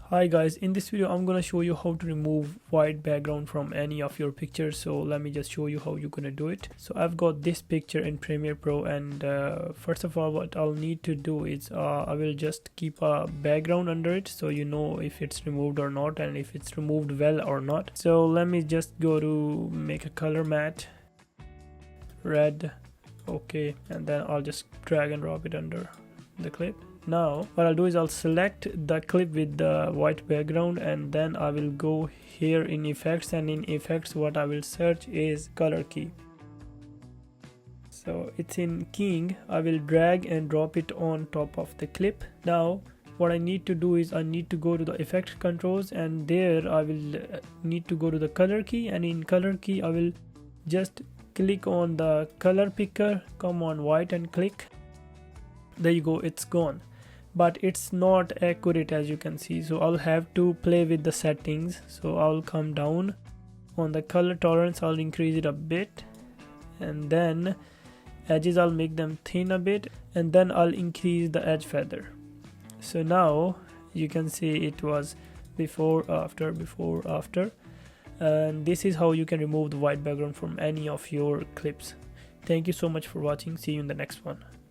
Hi guys, in this video I'm gonna show you how to remove white background from any of your pictures. So let me just show you how you're gonna do it. So I've got this picture in Premiere Pro, and first of all what I'll need to do is I will just keep a background under it so you know if it's removed or not and if it's removed well or not. So let me just go to make a color matte, red, okay, and then I'll just drag and drop it under the clip. Now what I'll do is I'll select the clip with the white background, and then I will go here in effects, and in effects what I will search is color key. So it's in keying. I will drag and drop it on top of the clip. Now what I need to do is I need to go to the effect controls, and there I will need to go to the color key, and in color key I will just click on the color picker, come on white and click. There you go, it's gone, but it's not accurate as you can see, so I'll have to play with the settings. So I'll come down on the color tolerance, I'll increase it a bit, and then edges I'll make them thin a bit, and then I'll increase the edge feather. So now you can see it was before, after, and this is how you can remove the white background from any of your clips. Thank you so much for watching. See you in the next one.